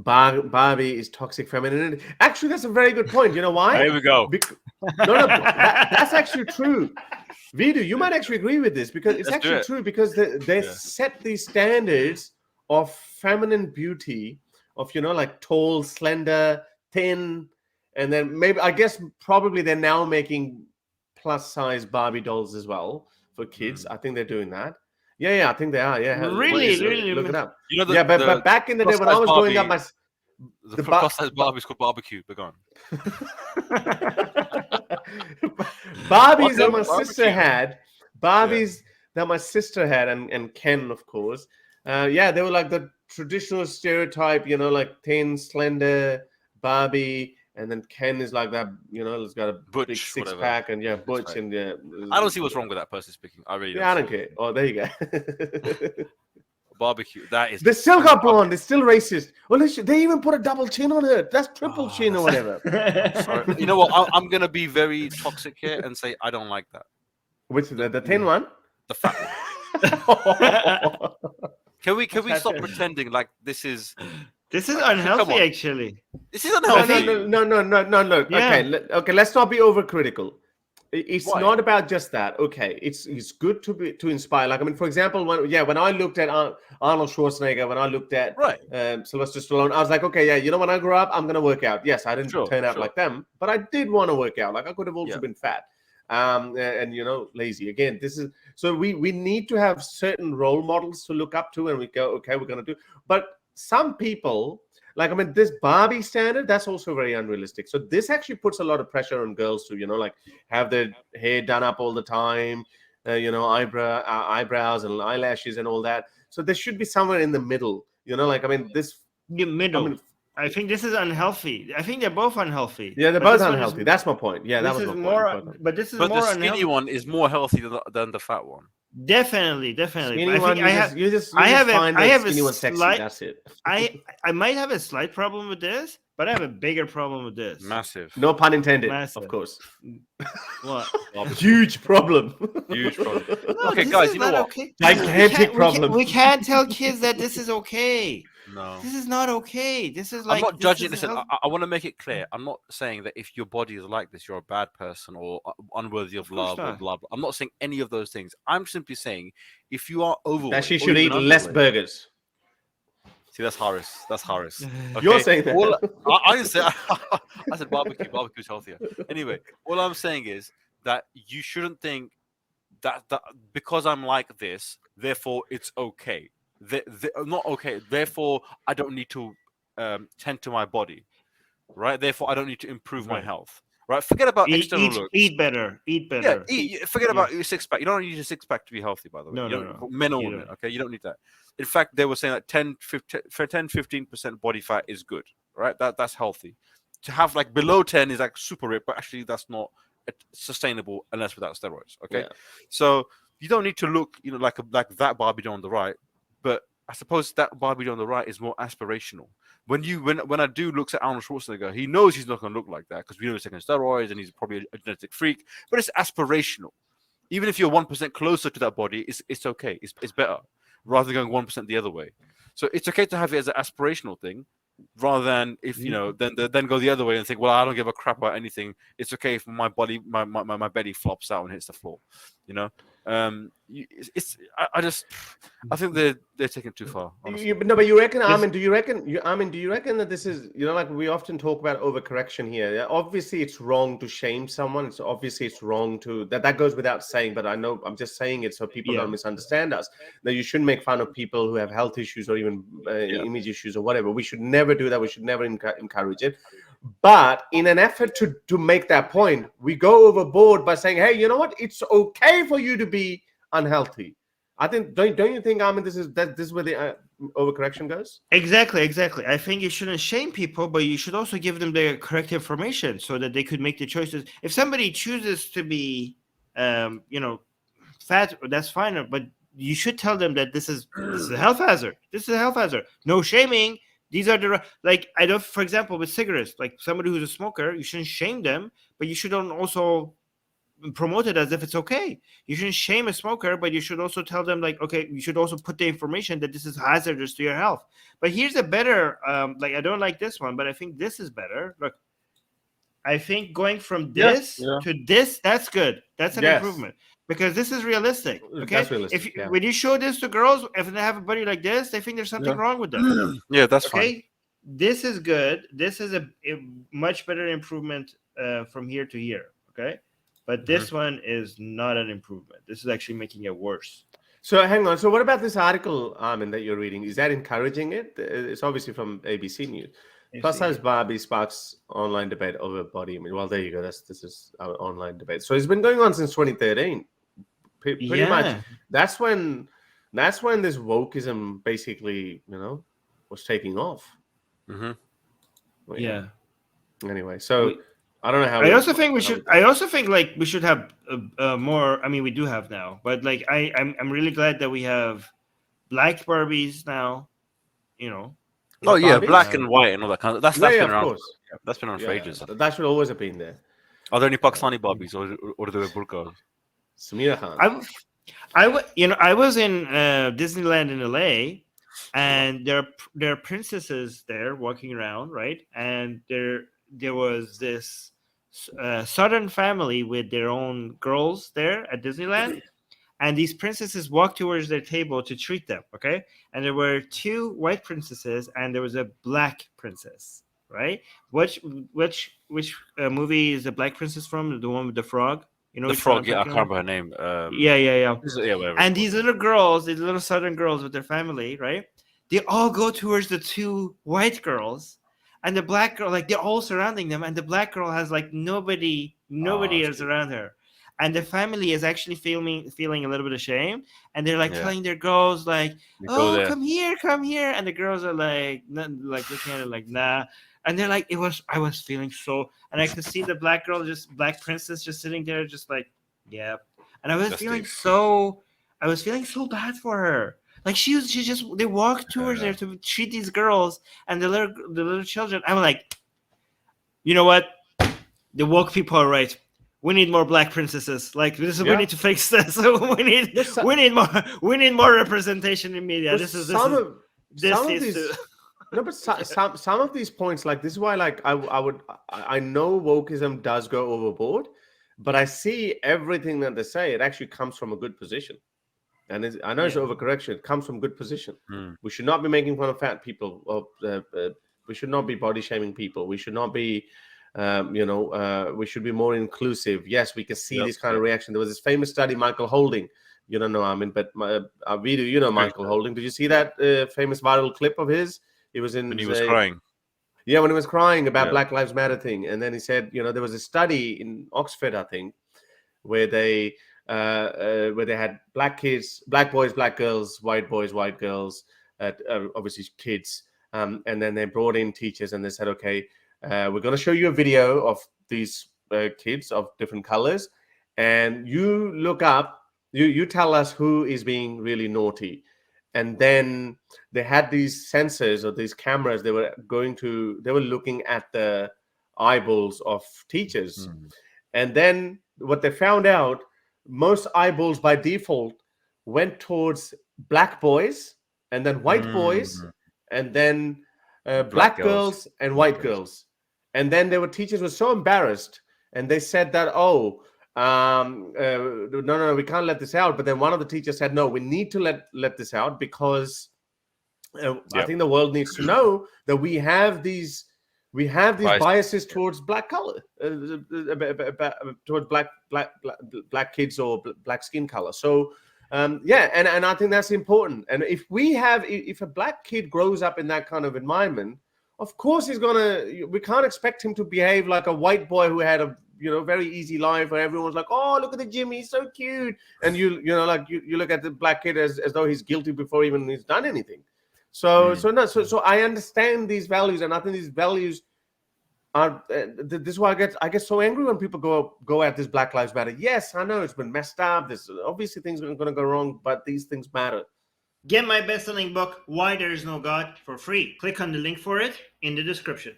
Barbie is toxic femininity. Actually, that's a very good point. You know why? There we go. That's actually true. Vidu, you might actually agree with this because it's actually true because they set these standards of feminine beauty of, like tall, slender, thin, and then maybe, I guess, probably they're now making plus size Barbie dolls as well for kids. I think they're doing that. Yeah, I think they are. Yeah, really, look it up. But back in the day when I was growing up, the plus size Barbie is called barbecue. But gone. Barbies that my sister had. That my sister had, and Ken, of course. They were like the traditional stereotype, like thin, slender Barbie, and then Ken is like that, he's got a butch, big six-pack, and butch, right. and I don't see what's wrong with that person speaking. I really don't. I don't care. Oh, there you go. Barbecue. That is. They still got blonde. They're still racist. Well, they even put a double chin on it. That's triple chin or whatever. Sorry. You know what? I'm gonna be very toxic here and say I don't like that. Which the thin one? The fat one. Can we stop pretending like this is unhealthy? Actually, this is unhealthy. No. Yeah. Okay. Let's not be overcritical. It's not about just that. Okay, it's good to inspire. Like, I mean, for example, when I looked at Arnold Schwarzenegger, when I looked at Sylvester Stallone, I was like, okay, when I grow up, I'm gonna work out. Yes, I didn't turn out like them, but I did want to work out. Like, I could have also been fat, and lazy. Again, this is so we need to have certain role models to look up to, and we go, okay, we're gonna do. But some people. Like, I mean, this Barbie standard, that's also very unrealistic. So this actually puts a lot of pressure on girls to, like have their hair done up all the time, eyebrows and eyelashes and all that. So there should be somewhere in the middle, like, I mean, this... The middle. I think this is unhealthy. I think they're both unhealthy. Yeah, they're both unhealthy. That's my point. Yeah, that was my point. But this is more the skinny unhealthy. one is more healthy than the fat one. Definitely. Skinny one, I have a slight. That's it. I might have a slight problem with this, but I have a bigger problem with this. Massive. No pun intended. Massive. Of course. What? Huge problem. Huge problem. No, okay, guys, you know what? Okay. Gigantic problem. We can't tell kids that this is okay. No, this is not okay. This is like I'm not judging. Listen, I want to make it clear. I'm not saying that if your body is like this, you're a bad person or unworthy of love or blah blah. I'm not saying any of those things. I'm simply saying if you are overweight, that she should eat less burgers. See, that's Harris. Okay? You're saying that. I didn't say. I said barbecue. Barbecue's healthier. Anyway, all I'm saying is that you shouldn't think that because I'm like this, therefore it's okay. Not okay. Therefore, I don't need to tend to my body, right? Therefore, I don't need to improve my health, right? Forget about external looks. Eat better. Yeah, forget about your six pack. You don't need a six pack to be healthy, by the way. No. Men or women, okay? You don't need that. In fact, they were saying that 10-15% body fat is good, right? That's healthy. To have like below 10 is like super rip, but actually that's not sustainable unless without steroids, okay? Yeah. So you don't need to look, like that Barbie doll on the right. But I suppose that Barbie on the right is more aspirational. When I do looks at Arnold Schwarzenegger, he knows he's not going to look like that because we know he's taking steroids and he's probably a genetic freak. But it's aspirational. Even if you're 1% closer to that body, it's okay. It's better rather than going 1% the other way. So it's okay to have it as an aspirational thing, rather than if then go the other way and think, well, I don't give a crap about anything. It's okay if my body, my belly flops out and hits the floor. I think they're taking it too far. But you reckon, Armin? Do you reckon that this is, like we often talk about overcorrection here? Yeah, obviously, it's wrong to shame someone. It's wrong to that goes without saying. But I know I'm just saying it so people don't misunderstand us. That you shouldn't make fun of people who have health issues or even image issues or whatever. We should never do that. We should never encourage it. But in an effort to make that point, we go overboard by saying, hey, you know what? It's okay for you to be unhealthy. I think, don't you think, Armin, this is where the overcorrection goes? Exactly. I think you shouldn't shame people, but you should also give them the correct information so that they could make the choices. If somebody chooses to be, fat, that's fine, but you should tell them that this is a health hazard. This is a health hazard. No shaming. These are I don't, for example, with cigarettes, like somebody who's a smoker, you shouldn't shame them, but you shouldn't also promote it as if it's okay. You shouldn't shame a smoker, but you should also tell them like, okay, you should also put the information that this is hazardous to your health. But here's a better, like, I don't like this one, but I think this is better. Look, I think going from this to this, that's good. That's an improvement because this is realistic. Okay, that's realistic, when you show this to girls, if they have a body like this, they think there's something wrong with them. Yeah, that's okay. fine. This is good. This is a much better improvement from here to here. Okay, but this one is not an improvement. This is actually making it worse. So hang on. So what about this article, Armin, that you're reading? Is that encouraging it? It's obviously from ABC News. Plus size Barbie sparks online debate over body image. Well, there you go. This is our online debate. So it's been going on since 2013. Pretty much. That's when this wokeism basically, was taking off. Mm-hmm. Yeah. Anyway, so I don't know how. I also think like we should have more. I mean, we do have now, but like I'm really glad that we have black Barbies now. Oh yeah, black and white and all that kind of. That's been around. Of course. That's been around for ages. That should always have been there. Are there any Pakistani Barbies or do they wear burqas? Samira Khan. I was in Disneyland in LA, and there are princesses there walking around, right? And there was this southern family with their own girls there at Disneyland. And these princesses walked towards their table to treat them, okay? And there were 2 white princesses, and there was a black princess, right? Which movie is the black princess from? The one with the frog? The frog, I can't remember her name. Yeah. Whatever. And these little girls, these little southern girls with their family, right? They all go towards the 2 white girls, and the black girl, like they're all surrounding them, and the black girl has like nobody is around her. And the family is actually feeling a little bit of shame, and they're like telling their girls like, "Oh, come here," and the girls are like looking at it like, "Nah," and they're like, I was feeling so, and I could see the black princess just sitting there, just like, yeah, and I was feeling so bad for her. Like they walked towards her to treat these girls and the little children. I'm like, you know what? The woke people are right. We need more black princesses. Like this is we need to fix this. we need more representation in media. Some of these points, like this is why, like I know wokeism does go overboard, but I see everything that they say. It actually comes from a good position, and I know it's overcorrection. It comes from good position. We should not be making fun of fat people. We should not be body shaming people. We should not be. We should be more inclusive. Yes, we can see this kind of reaction. There was this famous study, Michael Holding. You don't know Armin, but Michael Holding. Did you see that famous viral clip of his? It was when he was crying. Yeah, when he was crying about Black Lives Matter thing, and then he said, there was a study in Oxford, I think, where they had black kids, black boys, black girls, white boys, white girls, obviously kids, and then they brought in teachers, and they said, okay. We're going to show you a video of these kids of different colors, and you look up, you tell us who is being really naughty. And then they had these sensors or these cameras. They were looking at the eyeballs of teachers. And then what they found out, most eyeballs by default went towards black boys, and then white boys, and then black girls and white girls. And then teachers were so embarrassed, and they said that, no, we can't let this out. But then one of the teachers said, no, we need to let this out because I think the world needs to know that we have these biases towards black color, towards black kids or black skin color. So and I think that's important. And if a black kid grows up in that kind of environment, of course we can't expect him to behave like a white boy who had a very easy life where everyone's like, oh, look at the Jimmy, he's so cute. And you look at the black kid as though he's guilty before even he's done anything. So I understand these values, and I think these values are this is why I get so angry when people go at this Black Lives Matter. Yes, I know it's been messed up. There's obviously things are going to go wrong, but these things matter. Get my best-selling book, Why There Is No God, for free. Click on the link for it in the description.